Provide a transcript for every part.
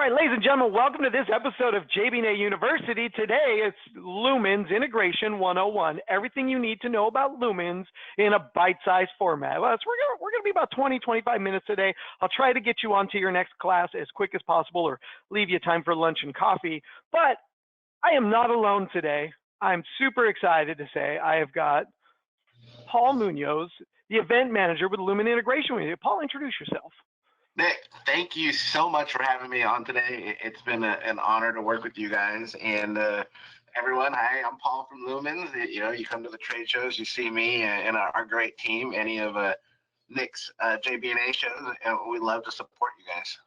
right, ladies and gentlemen, welcome to this episode of JB&A University. Today, it's Lumens Integration 101. Everything you need to know about Lumens in a bite-sized format. Well, we're going to be about 20, 25 minutes today. I'll try to get you onto your next class as quick as possible or leave you time for lunch and coffee. But I am not alone today. I'm super excited to say I have got Paul Monoz, the event manager with Lumen Integration with you. Paul, introduce yourself. Nick, thank you so much for having me on today. It's been an honor to work with you guys. And everyone, hi, I'm Paul from Lumens. You come to the trade shows, you see me and our great team, any of Nick's JB&A shows, and we love to support you guys.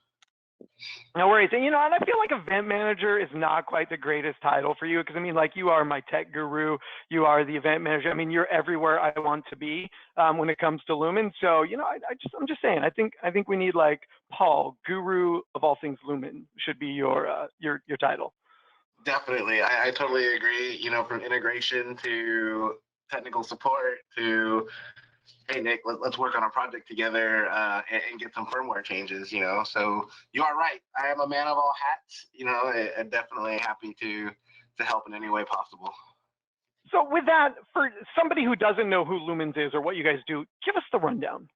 No worries. And, and I feel like event manager is not quite the greatest title for you because, you are my tech guru. You are the event manager. You're everywhere I want to be when it comes to Lumen. So, I'm just saying, I think we need like Paul, guru of all things Lumen should be your title. Definitely. I totally agree. From integration to technical support to, hey, Nick, let's work on a project together and get some firmware changes, So you are right. I am a man of all hats, and definitely happy to help in any way possible. So with that, for somebody who doesn't know who Lumens is or what you guys do, give us the rundown.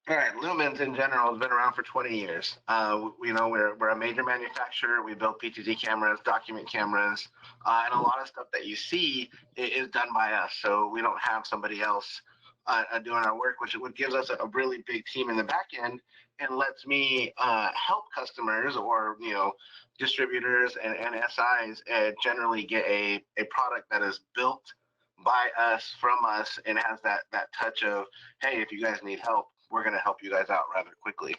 All right, Lumens in general has been around for 20 years. We're a major manufacturer. We build PTZ cameras, document cameras, and a lot of stuff that you see is done by us. So we don't have somebody else doing our work, which gives us a really big team in the back end and lets me help customers or distributors and SIs generally get a product that is built by us, from us, and has that touch of, hey, if you guys need help, we're going to help you guys out rather quickly.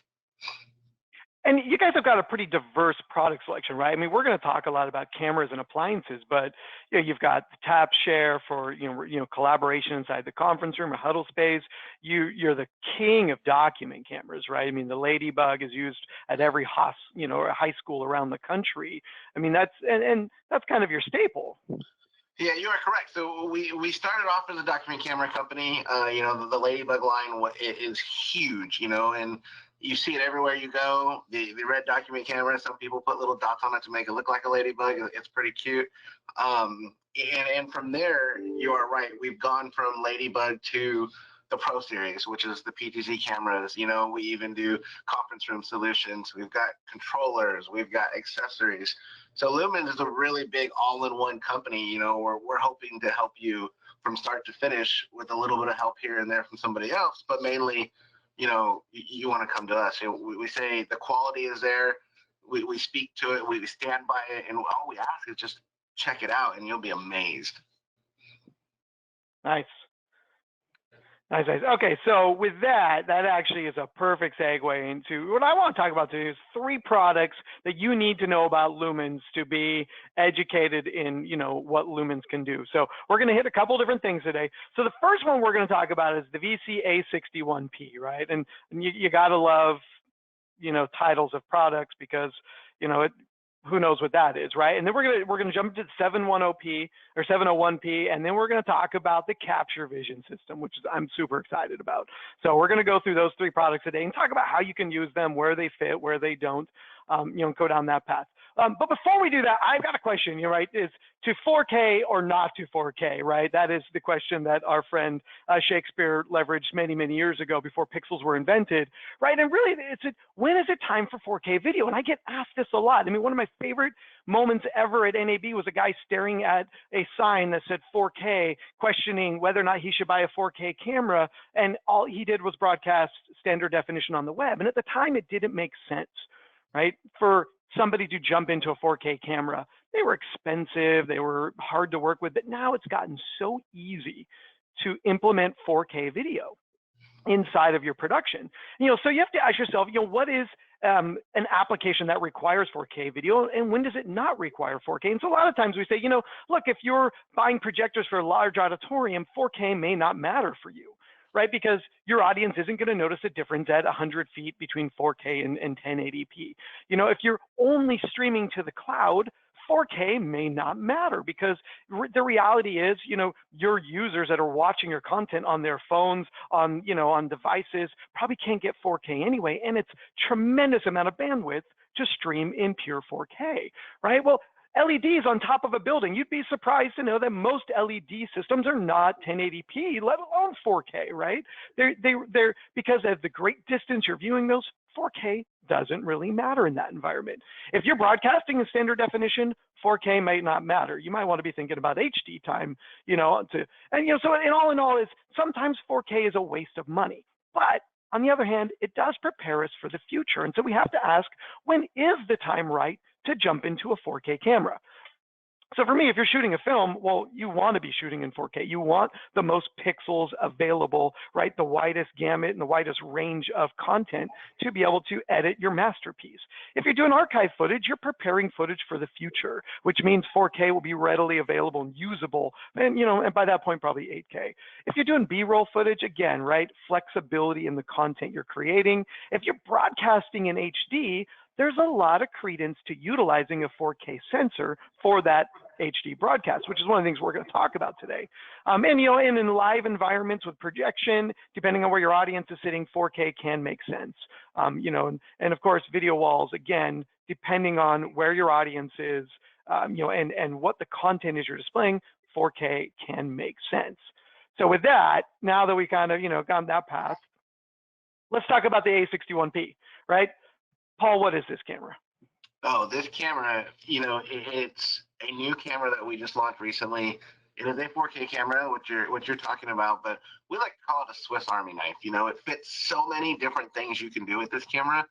And you guys have got a pretty diverse product selection, right? We're going to talk a lot about cameras and appliances, but you've got the tap share for collaboration inside the conference room or huddle space. You're the king of document cameras, right? The Ladybug is used at every high school around the country. That's kind of your staple. Yeah, you are correct. So we started off as a document camera company. The Ladybug line is huge, and you see it everywhere you go. The red document camera, some people put little dots on it to make it look like a ladybug. It's pretty cute. And from there, you are right. We've gone from Ladybug to the Pro Series, which is the PTZ cameras. We even do conference room solutions. We've got controllers. We've got accessories. So Lumens is a really big all-in-one company. We're hoping to help you from start to finish with a little bit of help here and there from somebody else, but mainly, you want to come to us. We say the quality is there. We speak to it. We stand by it, and all we ask is just check it out, and you'll be amazed. Nice. Okay, so with that actually is a perfect segue into what I want to talk about today is 3 products that you need to know about Lumens to be educated in, what Lumens can do. So we're going to hit a couple different things today. So the first one we're going to talk about is the VCA61P, right? And you got to love, titles of products because, who knows what that is, right? And then we're gonna jump to the 710P or 701P, and then we're gonna talk about the CaptureVision system, which I'm super excited about. So we're gonna go through those 3 products today and talk about how you can use them, where they fit, where they don't, go down that path. But before we do that, I've got a question, right? Is to 4K or not to 4K, right? That is the question that our friend Shakespeare leveraged many, many years ago before pixels were invented, right? And really, when is it time for 4K video? And I get asked this a lot. One of my favorite moments ever at NAB was a guy staring at a sign that said 4K, questioning whether or not he should buy a 4K camera, and all he did was broadcast standard definition on the web. And at the time, it didn't make sense, right? For somebody to jump into a 4K camera. They were expensive, they were hard to work with, but now it's gotten so easy to implement 4K video inside of your production. So you have to ask yourself, what is an application that requires 4K video, and when does it not require 4K? And so a lot of times we say, look, if you're buying projectors for a large auditorium, 4K may not matter for you, right? Because your audience isn't going to notice a difference at 100 feet between 4K and 1080p. If you're only streaming to the cloud, 4K may not matter, because the reality is, your users that are watching your content on their phones, on, on devices, probably can't get 4K anyway, and it's tremendous amount of bandwidth to stream in pure 4K, right? Well, LEDs on top of a building, you'd be surprised to know that most LED systems are not 1080p, let alone 4K, right? They're because of the great distance you're viewing those, 4K doesn't really matter in that environment. If you're broadcasting in standard definition, 4K might not matter. You might want to be thinking about HD time, so in all is sometimes 4K is a waste of money. But on the other hand, it does prepare us for the future. And so we have to ask, when is the time right to jump into a 4K camera? So for me, if you're shooting a film, well, you want to be shooting in 4K. You want the most pixels available, right? The widest gamut and the widest range of content to be able to edit your masterpiece. If you're doing archive footage, you're preparing footage for the future, which means 4K will be readily available and usable. And, and by that point, probably 8K. If you're doing B-roll footage, again, right? Flexibility in the content you're creating. If you're broadcasting in HD, there's a lot of credence to utilizing a 4K sensor for that HD broadcast, which is one of the things we're going to talk about today. And in live environments with projection, depending on where your audience is sitting, 4K can make sense. And of course, video walls, again, depending on where your audience is, and what the content is you're displaying, 4K can make sense. So with that, now that we kind of, gone that path, let's talk about the A61P, right? Paul, what is this camera? Oh, this camera, it's a new camera that we just launched recently. It is a 4K camera, what you're talking about, but we like to call it a Swiss Army knife. It fits so many different things you can do with this camera,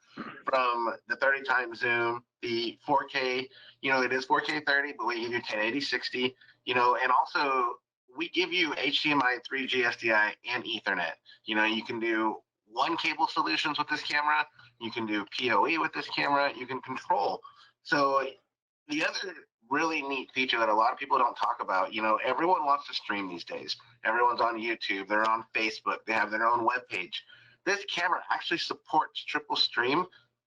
from the 30 times zoom, the 4K, it is 4K 30, but we give you 1080 60, and also we give you HDMI 3G SDI and Ethernet. You can do one cable solutions with this camera. You can do PoE with this camera. You can control. So the other really neat feature that a lot of people don't talk about, everyone wants to stream these days. Everyone's on YouTube. They're on Facebook. They have their own web page. This camera actually supports triple stream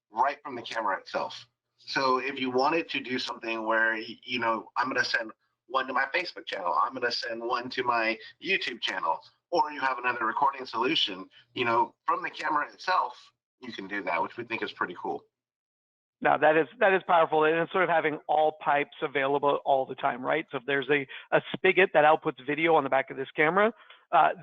right from the camera itself. So if you wanted to do something where, I'm going to send one to my Facebook channel, I'm going to send one to my YouTube channel, or you have another recording solution, from the camera itself, you can do that, which we think is pretty cool. Now that is powerful, and it's sort of having all pipes available all the time, right? So if there's a spigot that outputs video on the back of this camera,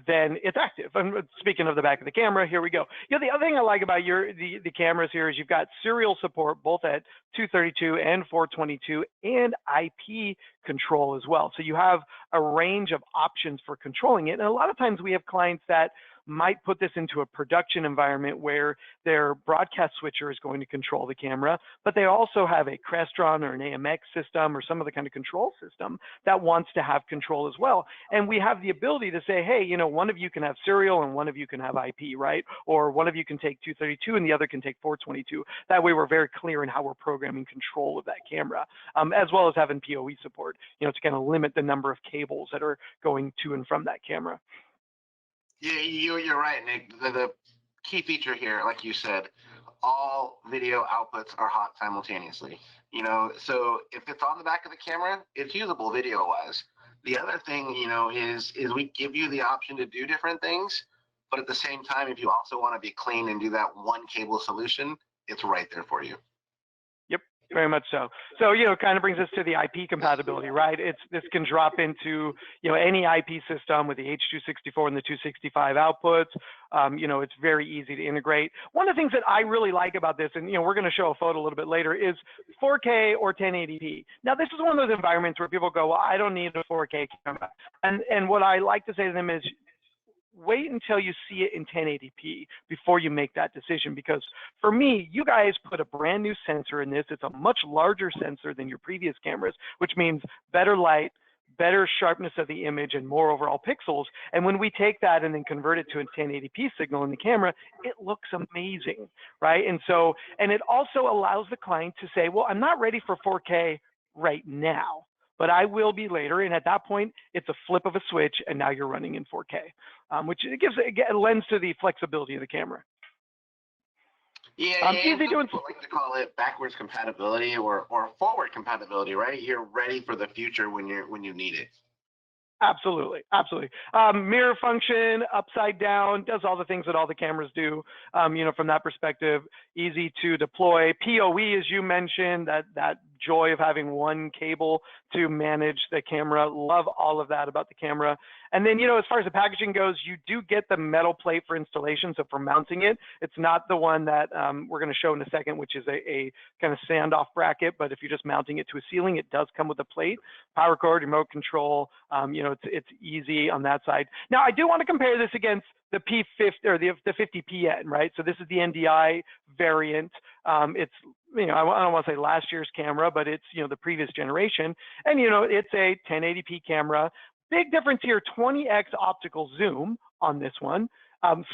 then it's active. And speaking of the back of the camera, here we go. The other thing I like about the cameras here is you've got serial support both at 232 and 422 and IP control as well. So you have a range of options for controlling it. And a lot of times we have clients that might put this into a production environment where their broadcast switcher is going to control the camera, but they also have a Crestron or an AMX system or some other kind of control system that wants to have control as well. And we have the ability to say, hey, one of you can have serial and one of you can have IP, right? Or one of you can take 232 and the other can take 422. That way we're very clear in how we're programming control of that camera, as well as having PoE support, to kind of limit the number of cables that are going to and from that camera. Yeah, you're right, Nick. The key feature here, like you said, all video outputs are hot simultaneously. So if it's on the back of the camera, it's usable video-wise. The other thing, is we give you the option to do different things, but at the same time, if you also want to be clean and do that one cable solution, it's right there for you. Very much so. So, it kind of brings us to the IP compatibility, right? This can drop into, any IP system with the H.264 and the 265 outputs. It's very easy to integrate. One of the things that I really like about this, and, we're going to show a photo a little bit later, is 4K or 1080p. Now, this is one of those environments where people go, well, I don't need a 4K camera. And what I like to say to them is, wait until you see it in 1080p before you make that decision, because for me, you guys put a brand new sensor in this. It's a much larger sensor than your previous cameras, which means better light, better sharpness of the image, and more overall pixels. And when we take that and then convert it to a 1080p signal in the camera, it looks amazing, right? And it also allows the client to say, well, I'm not ready for 4K right now, but I will be later. And at that point, it's a flip of a switch, and now you're running in 4K, which it lends to the flexibility of the camera. Yeah, and Easy some to people like to call it backwards compatibility or forward compatibility, right? You're ready for the future when you need it. Absolutely, absolutely. Mirror function, upside down, does all the things that all the cameras do. From that perspective, easy to deploy. PoE, as you mentioned, that joy of having one cable to manage the camera. Love all of that about the camera. And then, as far as the packaging goes, you do get the metal plate for installation. So for mounting it, it's not the one that we're going to show in a second, which is a kind of standoff bracket. But if you're just mounting it to a ceiling, it does come with a plate, power cord, remote control. It's easy on that side. Now, I do want to compare this against the P50 or the 50PN, right? So this is the NDI variant. It's, I don't want to say last year's camera, but it's, the previous generation. And, it's a 1080p camera. Big difference here, 20x optical zoom on this one.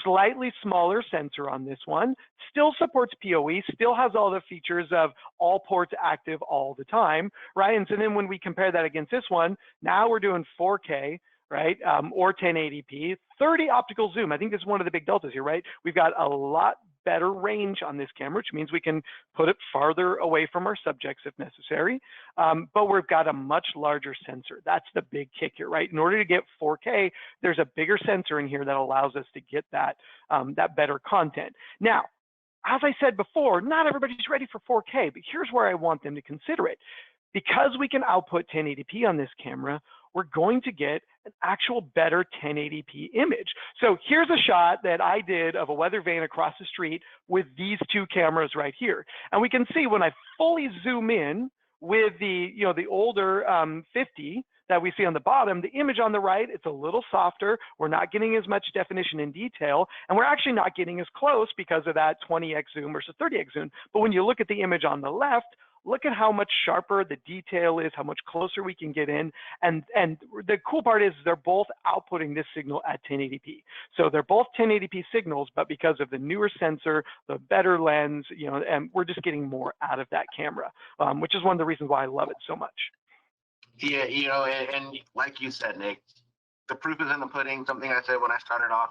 Slightly smaller sensor on this one, still supports PoE, still has all the features of all ports active all the time, right? And so then when we compare that against this one, now we're doing 4K, right? Or 1080p, 30 optical zoom. I think this is one of the big deltas here, right? We've got a lot better range on this camera, which means we can put it farther away from our subjects if necessary, but we've got a much larger sensor. That's the big kick here, right? In order to get 4K, there's a bigger sensor in here that allows us to get that, that better content. Now, as I said before, not everybody's ready for 4K, but here's where I want them to consider it. Because we can output 1080p on this camera, we're going to get an actual better 1080p image. So here's a shot that I did of a weather vane across the street with these two cameras right here. And we can see when I fully zoom in with the, the older 50 that we see on the bottom, the image on the right, it's a little softer. We're not getting as much definition and detail, and we're actually not getting as close because of that 20x zoom versus 30x zoom. But when you look at the image on the left, look at how much sharper the detail is, how much closer we can get in. And the cool part is they're both outputting this signal at 1080p. So they're both 1080p signals, but because of the newer sensor, the better lens, and we're just getting more out of that camera, which is one of the reasons why I love it so much. Yeah, and like you said, Nick, the proof is in the pudding. Something I said when I started off,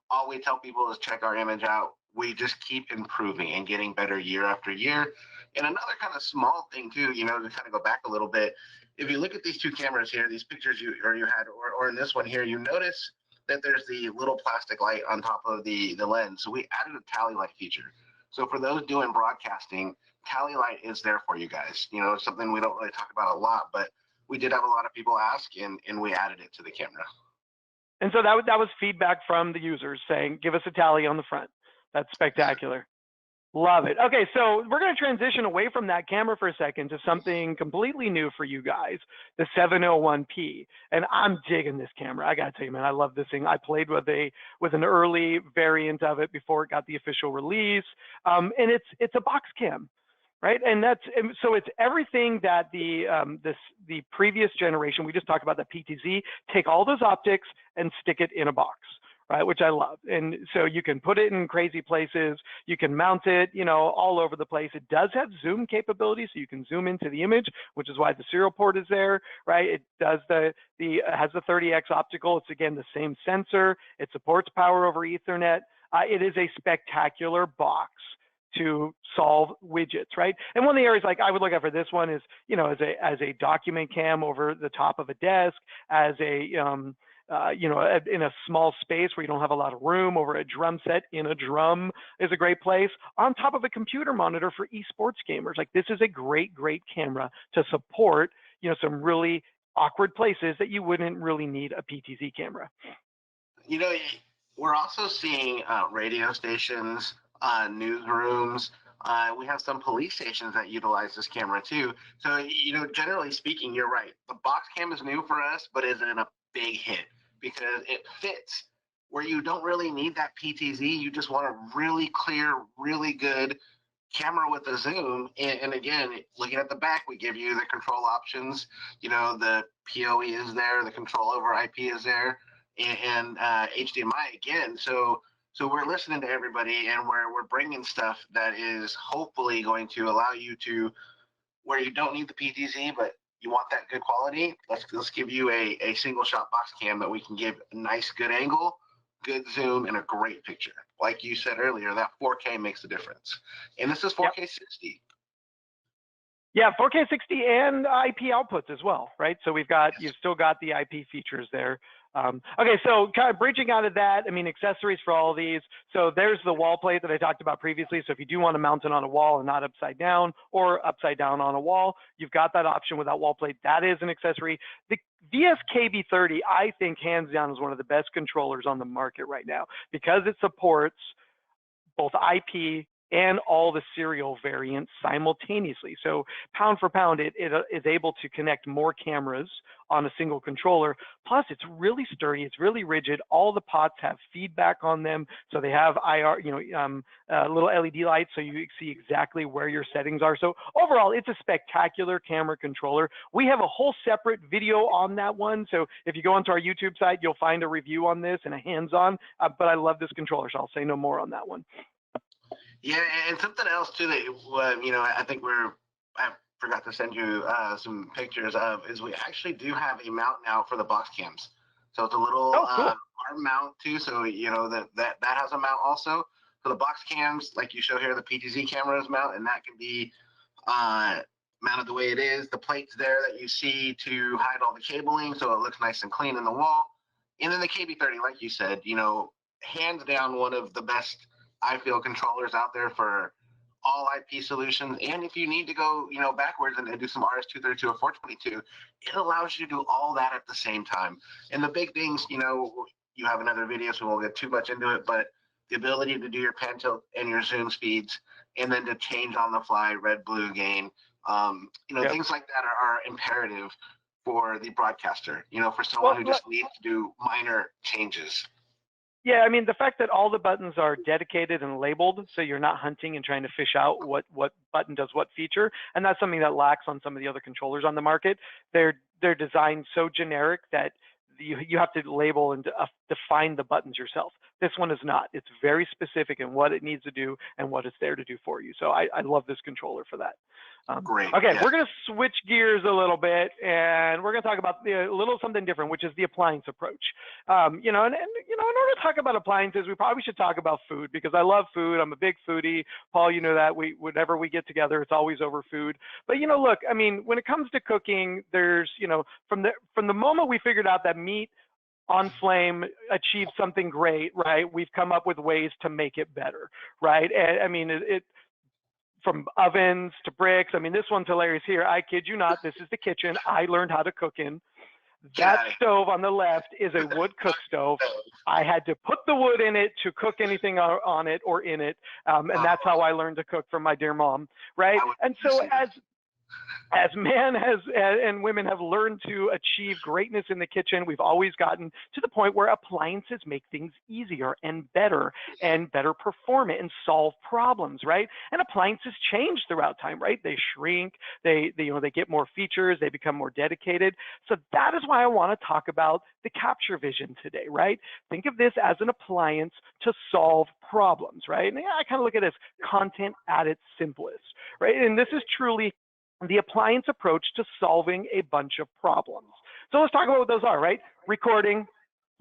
all we tell people is check our image out. We just keep improving and getting better year after year. And another kind of small thing too, to kind of go back a little bit, if you look at these two cameras here, these pictures you had, or in this one here, you notice that there's the little plastic light on top of the lens. So we added a tally light feature. So for those doing broadcasting, tally light is there for you guys. Something we don't really talk about a lot, but we did have a lot of people ask, and we added it to the camera. And so that was feedback from the users saying, give us a tally on the front. That's spectacular. Love it. Okay, so we're going to transition away from that camera for a second to something completely new for you guys, the 701P. And I'm digging this camera. I got to tell you, man, I love this thing. I played with an early variant of it before it got the official release. And it's a box cam, right? And so it's everything that the previous generation, we just talked about the PTZ, take all those optics and stick it in a box. Right, which I love. And so you can put it in crazy places. You can mount it, all over the place. It does have zoom capability, so you can zoom into the image, which is why the serial port is there, right? It does it has the 30x optical. It's again the same sensor. It supports power over Ethernet. It is a spectacular box to solve widgets, right? And one of the areas like I would look at for this one is, as a document cam over the top of a desk, as a in a small space where you don't have a lot of room, over a drum set in a drum is a great place, on top of a computer monitor for esports gamers. Like this is a great camera to support, some really awkward places that you wouldn't really need a PTZ camera. We're also seeing radio stations, newsrooms. We have some police stations that utilize this camera too. So, generally speaking, you're right. The box cam is new for us, but is in a big hit because it fits where you don't really need that PTZ. You just want a really clear, really good camera with a zoom. And again, looking at the back, we give you the control options. The PoE is there, the control over IP is there, and HDMI again. So we're listening to everybody, and we're bringing stuff that is hopefully going to allow you to, where you don't need the PTZ, but you want that good quality. Let's give you a single shot box cam that we can give a nice, good angle, good zoom, and a great picture. Like you said earlier, that 4K makes a difference. And this is 4K 60. Yeah, 4K 60 and IP outputs as well, right? So we've got, you've still got the IP features there. Okay, so kind of bridging out of that, I mean, accessories for all of these. So there's the wall plate that I talked about previously. So if you do want to mount it on a wall and not upside down, or upside down on a wall, you've got that option without wall plate. That is an accessory. The VSKB30, I think, hands down, is one of the best controllers on the market right now because it supports both IP and all the serial variants simultaneously. So pound for pound, it is able to connect more cameras on a single controller. Plus, it's really sturdy, it's really rigid. All the pots have feedback on them. So they have IR, little LED lights so you see exactly where your settings are. So overall, it's a spectacular camera controller. We have a whole separate video on that one. So if you go onto our YouTube site, you'll find a review on this and a hands-on, but I love this controller, so I'll say no more on that one. Yeah, and something else too that I think I forgot to send you some pictures of is we actually do have a mount now for the box cams. So it's a little arm mount too. So that has a mount also for the box cams, like you show here. The PTZ cameras mount, and that can be mounted the way it is. The plates there that you see to hide all the cabling, so it looks nice and clean in the wall. And then the KB30, like you said, hands down one of the best, I feel, controllers out there for all IP solutions. And if you need to go, backwards and do some RS-232 or 422, it allows you to do all that at the same time. And the big things, you have another video, so we won't get too much into it, but the ability to do your pan tilt and your zoom speeds, and then to change on the fly, red, blue, gain, things like that are imperative for the broadcaster, for someone who just needs to do minor changes. Yeah, I mean, the fact that all the buttons are dedicated and labeled, so you're not hunting and trying to fish out what button does what feature, and that's something that lacks on some of the other controllers on the market. They're designed so generic that you have to label and define the buttons yourself. This one is not. It's very specific in what it needs to do and what it's there to do for you. So I love this controller for that. Great. Okay, yeah. We're going to switch gears a little bit, and we're going to talk about a little something different, which is the appliance approach. In order to talk about appliances, we probably should talk about food, because I love food. I'm a big foodie. Paul, you know that. Whenever we get together, it's always over food. But look, I mean, when it comes to cooking, there's from the moment we figured out that meat on flame achieves something great, right? We've come up with ways to make it better, right? And I mean, from ovens to bricks. I mean, this one's hilarious here. I kid you not. This is the kitchen I learned how to cook in. That stove on the left is a wood cook stove. I had to put the wood in it to cook anything on it or in it. And that's how I learned to cook from my dear mom, right? And so as men and women have learned to achieve greatness in the kitchen, we've always gotten to the point where appliances make things easier and better perform it and solve problems, right? And appliances change throughout time, right? They shrink, they get more features, they become more dedicated. So that is why I want to talk about the CaptureVision today, right? Think of this as an appliance to solve problems, right? And I kind of look at it as content at its simplest, right? And this is truly the appliance approach to solving a bunch of problems. So let's talk about what those are, right? Recording,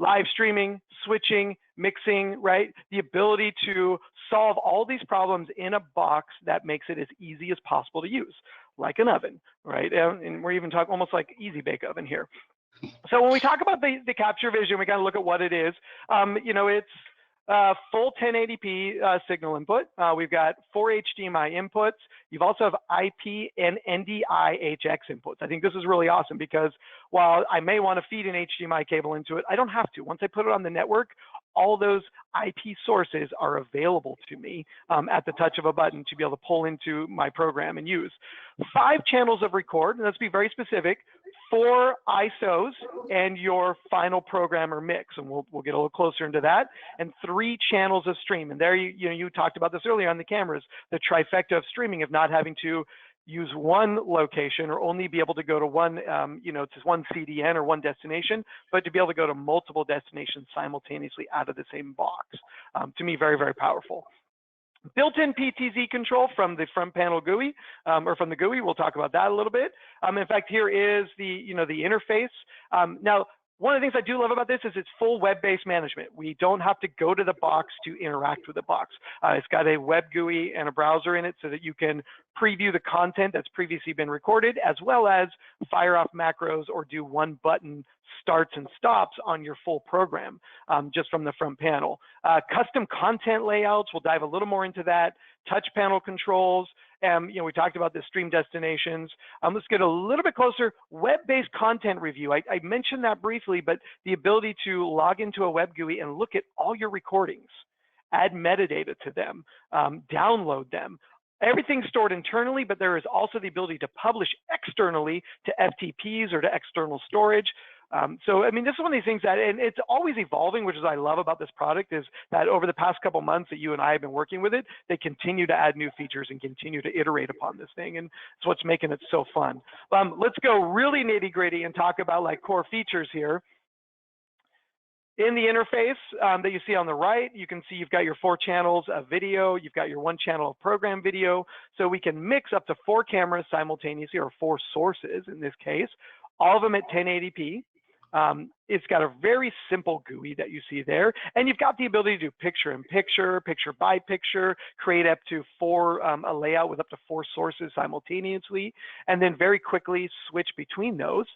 live streaming, switching, mixing, right? The ability to solve all these problems in a box that makes it as easy as possible to use, like an oven, right? And we're even talking almost like easy bake oven here. So when we talk about the CaptureVision, we got to look at what it is. It's full 1080p signal input. We've got 4 HDMI inputs. You've also have IP and NDI HX inputs. I think this is really awesome because while I may want to feed an HDMI cable into it, I don't have to. Once I put it on the network, all those IP sources are available to me at the touch of a button to be able to pull into my program and use. 5 channels of record, and let's be very specific, 4 ISOs and your final program or mix, and we'll get a little closer into that, and 3 channels of stream. And there you talked about this earlier on the cameras, the trifecta of streaming, of not having to use one location or only be able to go to one, to one CDN or one destination, but to be able to go to multiple destinations simultaneously out of the same box. To me, very, very powerful. Built-in PTZ control from the front panel GUI, or from the GUI. We'll talk about that a little bit. In fact, here is the interface. Now, one of the things I do love about this is it's full web-based management. We don't have to go to the box to interact with the box. It's got a web GUI and a browser in it so that you can preview the content that's previously been recorded, as well as fire off macros or do one button starts and stops on your full program just from the front panel. Custom content layouts, we'll dive a little more into that. Touch panel controls, we talked about the stream destinations. Let's get a little bit closer. Web-based content review. I mentioned that briefly, but the ability to log into a web GUI and look at all your recordings, add metadata to them, download them. Everything's stored internally, but there is also the ability to publish externally to FTPs or to external storage. So, I mean, this is one of these things that, and it's always evolving, which is what I love about this product, is that over the past couple months that you and I have been working with it, they continue to add new features and continue to iterate upon this thing. And it's what's making it so fun. Let's go really nitty gritty and talk about like core features here. In the interface that you see on the right, you can see you've got your 4 channels of video, you've got your 1 channel of program video. So we can mix up to 4 cameras simultaneously, or 4 sources in this case, all of them at 1080p. It's got a very simple GUI that you see there, and you've got the ability to do picture-in-picture, picture-by-picture, create up to 4, a layout with up to 4 sources simultaneously, and then very quickly switch between those.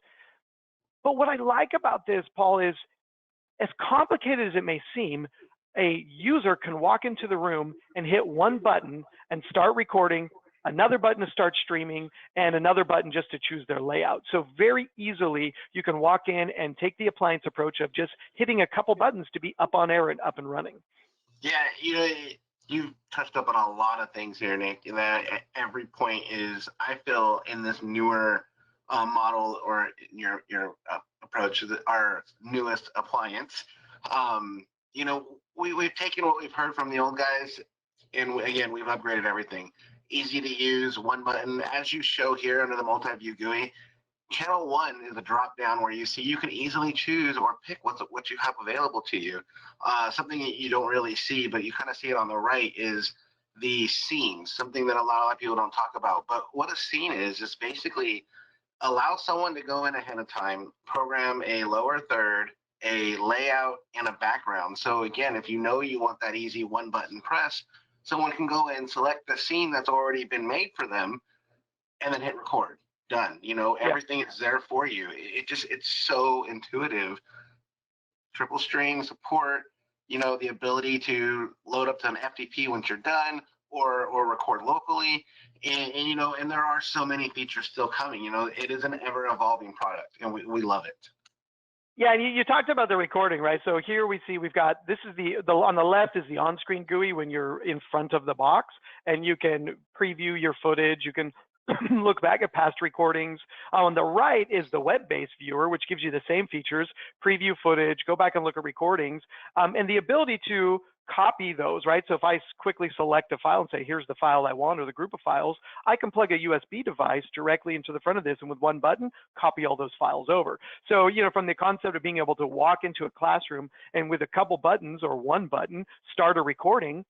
But what I like about this, Paul, is as complicated as it may seem, a user can walk into the room and hit one button and start recording, another button to start streaming, and another button just to choose their layout. So very easily, you can walk in and take the appliance approach of just hitting a couple buttons to be up on air and up and running. Yeah, you've touched up on a lot of things here, Nick. That every point is, I feel, in this newer model or your approach to our newest appliance. We've taken what we've heard from the old guys, and again, we've upgraded everything. Easy to use, one button. As you show here under the multi-view GUI, channel 1 is a drop down where you see you can easily choose or pick what you have available to you. Something that you don't really see, but you kind of see it on the right, is the scenes, something that a lot of people don't talk about. But what a scene is basically allow someone to go in ahead of time, program a lower third, a layout, and a background. So again, if you know you want that easy one button press, someone can go and select the scene that's already been made for them and then hit record. Done. Everything is there for you. It's so intuitive. Triple string support, the ability to load up to an FTP once you're done, or record locally. And there are so many features still coming. It is an ever evolving product, and we love it. Yeah, and you talked about the recording, right? So here we see we've got, this is the on the left is the on-screen GUI when you're in front of the box, and you can preview your footage. You can look back at past recordings. On the right is the web-based viewer, which gives you the same features, preview footage, go back and look at recordings, and the ability to copy those, right? So if I quickly select a file and say, here's the file I want, or the group of files, I can plug a USB device directly into the front of this, and with one button, copy all those files over. So, from the concept of being able to walk into a classroom and with a couple buttons or one button, start a recording,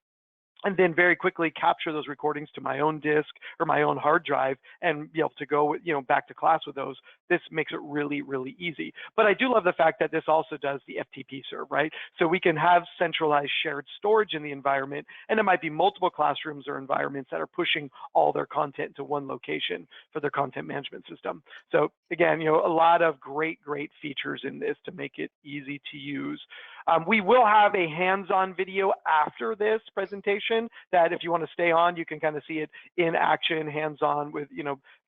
and then very quickly capture those recordings to my own disk or my own hard drive and be able to go, back to class with those. This makes it really, really easy. But I do love the fact that this also does the FTP serve, right? So we can have centralized shared storage in the environment, and it might be multiple classrooms or environments that are pushing all their content to one location for their content management system. So again, a lot of great features in this to make it easy to use. We will have a hands-on video after this presentation that if you want to stay on, you can kind of see it in action, hands-on with,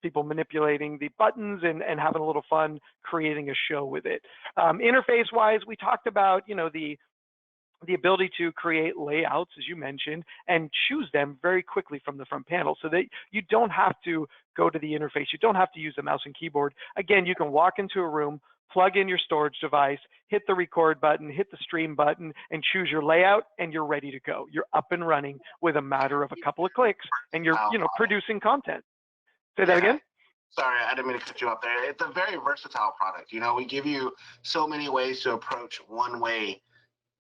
people manipulating the buttons and having a little fun creating a show with it. Interface-wise, we talked about, the ability to create layouts, as you mentioned, and choose them very quickly from the front panel so that you don't have to go to the interface. You don't have to use the mouse and keyboard. Again, you can walk into a room, plug in your storage device, hit the record button, hit the stream button, and choose your layout, and you're ready to go. You're up and running with a matter of a couple of clicks, and you're, producing content. Say that again? Sorry, I didn't mean to cut you up there. It's a very versatile product. We give you so many ways to approach one way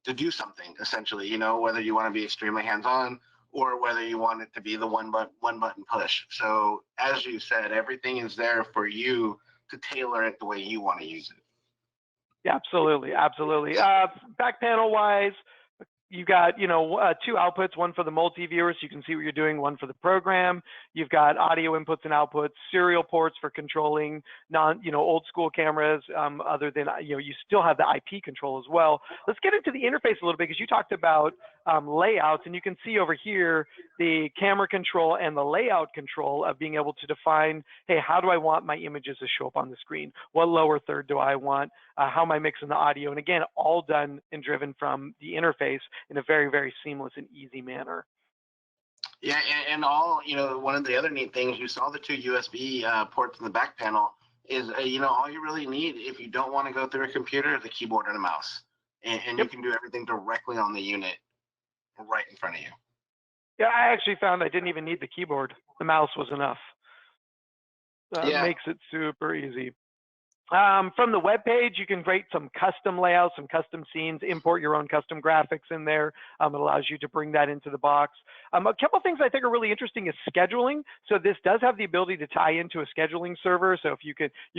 to do something, essentially, whether you want to be extremely hands-on or whether you want it to be the one button push. So as you said, everything is there for you to tailor it the way you want to use it. Yeah, absolutely, absolutely. Back panel wise, you've got, two outputs, one for the multi-viewer so you can see what you're doing, one for the program. You've got audio inputs and outputs, serial ports for controlling old school cameras, other than, you still have the IP control as well. Let's get into the interface a little bit because you talked about layouts, and you can see over here the camera control and the layout control of being able to define, hey, how do I want my images to show up on the screen? What lower third do I want? How am I mixing the audio? And again, all done and driven from the interface in a very, very seamless and easy manner. Yeah, and all, one of the other neat things, you saw the two USB ports in the back panel is, all you really need if you don't want to go through a computer is a keyboard and a mouse. And Yep. You can do everything directly on the unit right in front of you. Yeah, I actually found I didn't even need the keyboard. The mouse was enough. Yeah. Makes it super easy. From the web page, you can create some custom layouts, some custom scenes, import your own custom graphics in there. It allows you to bring that into the box. A couple of things I think are really interesting is scheduling. So this does have the ability to tie into a scheduling server. So if you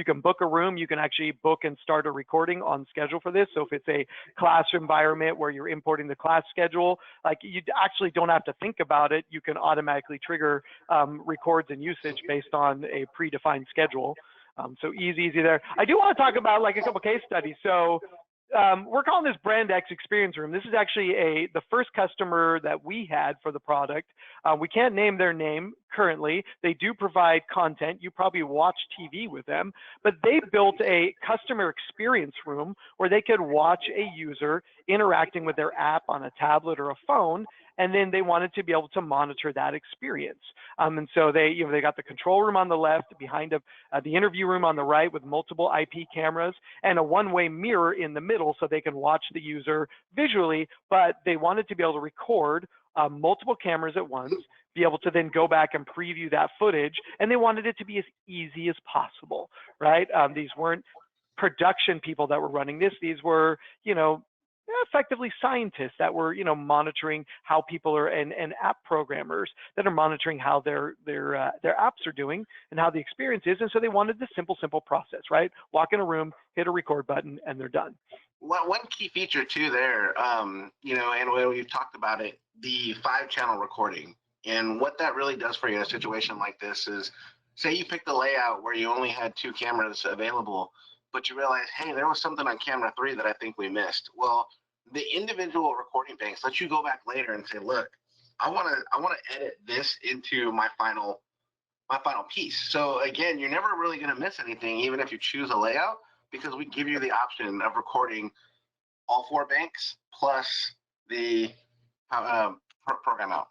can book a room, you can actually book and start a recording on schedule for this. So if it's a class environment where you're importing the class schedule, like you actually don't have to think about it. You can automatically trigger records and usage based on a predefined schedule. So easy there. I do want to talk about like a couple case studies. So we're calling this Brand X Experience Room. This is actually the first customer that we had for the product. We can't name their name currently. They do provide content. You probably watch TV with them, but they built a customer experience room where they could watch a user interacting with their app on a tablet or a phone, and then they wanted to be able to monitor that experience. And so they got the control room on the left, behind the interview room on the right with multiple IP cameras, and a one-way mirror in the middle so they can watch the user visually, but they wanted to be able to record multiple cameras at once, be able to then go back and preview that footage, and they wanted it to be as easy as possible, right? These weren't production people that were running this. These were, effectively scientists that were, monitoring how people are, and app programmers that are monitoring how their apps are doing and how the experience is. And so they wanted this simple process, right? Walk in a room, hit a record button, and they're done. One key feature too there, and we've talked about it, the 5-channel recording. And what that really does for you in a situation like this is, say you picked a layout where you only had 2 cameras available, but you realize, hey, there was something on camera 3 that I think we missed. Well, the individual recording banks let you go back later and say, look, I want to edit this into my final piece. So again, you're never really going to miss anything, even if you choose a layout, because we give you the option of recording all 4 banks plus the program out.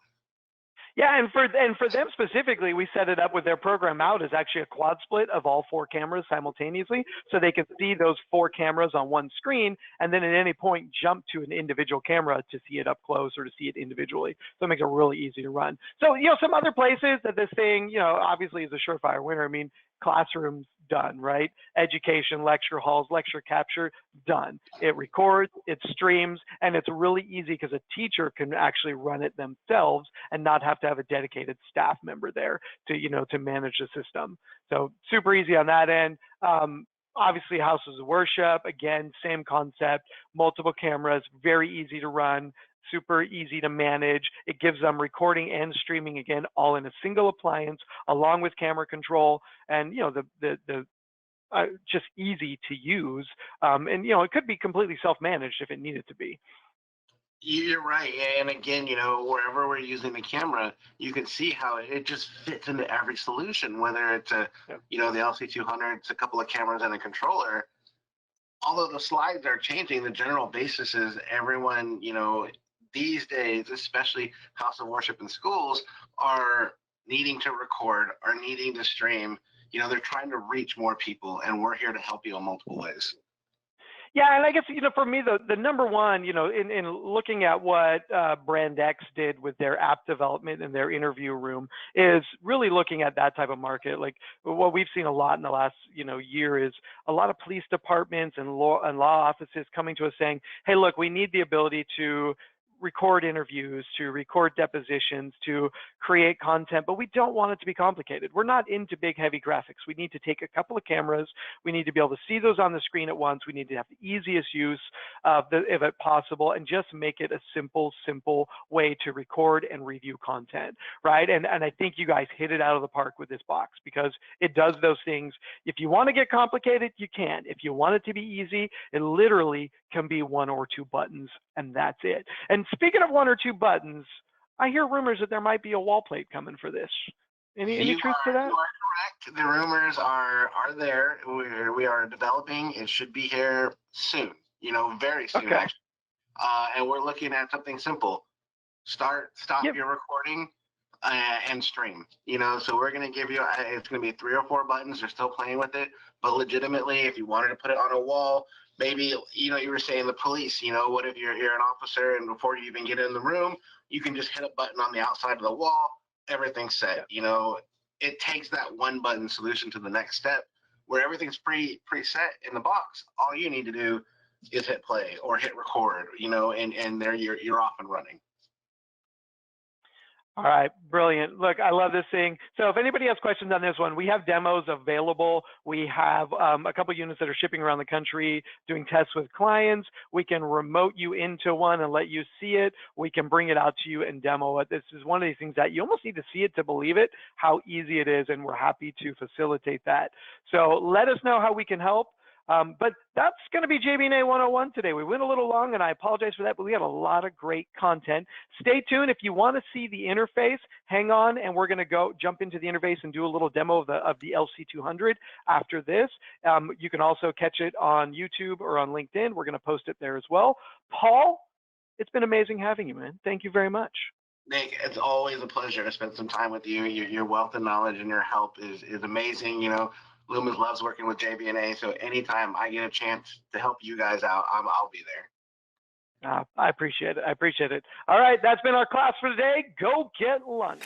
Yeah, and for them specifically, we set it up with their program out as actually a quad split of all 4 cameras simultaneously, so they can see those 4 cameras on one screen, and then at any point jump to an individual camera to see it up close or to see it individually. So it makes it really easy to run. So some other places that this thing obviously is a surefire winner. I mean, classrooms, done, right? Education, lecture halls, lecture capture, done. It records, it streams, and it's really easy because a teacher can actually run it themselves and not have to have a dedicated staff member there to manage the system. So super easy on that end. Obviously, houses of worship, again, same concept, multiple cameras, very easy to run, super easy to manage. It gives them recording and streaming, again, all in a single appliance, along with camera control, and just easy to use. And it could be completely self-managed if it needed to be. You're right, and again, wherever we're using the camera, you can see how it just fits into every solution. Whether it's the LC200, it's a couple of cameras and a controller. Although the slides are changing, the general basis is everyone, these days, especially house of worship and schools, are needing to record, are needing to stream. They're trying to reach more people, and we're here to help you in multiple ways. Yeah, and I guess, for me, the number one, in looking at what Brand X did with their app development and their interview room, is really looking at that type of market. Like what we've seen a lot in the last, year is a lot of police departments and law offices coming to us saying, hey, look, we need the ability to record interviews, to record depositions, to create content, but we don't want it to be complicated. We're not into big, heavy graphics. We need to take a couple of cameras. We need to be able to see those on the screen at once. We need to have the easiest use of if it possible, and just make it a simple way to record and review content, right? And I think you guys hit it out of the park with this box, because it does those things. If you want to get complicated, you can. If you want it to be easy, it literally can be 1 or 2 buttons, and that's it. And speaking of 1 or 2 buttons, I hear rumors that there might be a wall plate coming for this. Any truth to that? You are correct. The rumors are there. We are developing. It should be here soon. Very soon, Okay. actually. And we're looking at something simple. Stop Yep. your recording and stream. So we're going to give you, it's going to be 3 or 4 buttons. They're still playing with it. But legitimately, if you wanted to put it on a wall, maybe, you were saying the police, what if you're an officer and before you even get in the room, you can just hit a button on the outside of the wall, everything's set. It takes that 1 button solution to the next step where everything's preset in the box. All you need to do is hit play or hit record, and there you're off and running. All right, brilliant. Look, I love this thing. So if anybody has questions on this one, we have demos available. We have a couple units that are shipping around the country doing tests with clients. We can remote you into one and let you see it. We can bring it out to you and demo it. This is one of these things that you almost need to see it to believe it, how easy it is, and we're happy to facilitate that. So let us know how we can help. But that's going to be JB&A 101 today. We went a little long, and I apologize for that, but we had a lot of great content. Stay tuned. If you want to see the interface, hang on, and we're going to jump into the interface and do a little demo of the LC200 after this. You can also catch it on YouTube or on LinkedIn. We're going to post it there as well. Paul, it's been amazing having you, man. Thank you very much. Nick, it's always a pleasure to spend some time with you. Your wealth of knowledge and your help is amazing. Lumens loves working with JB&A, so anytime I get a chance to help you guys out, I'll be there. I appreciate it. I appreciate it. All right, that's been our class for today. Go get lunch.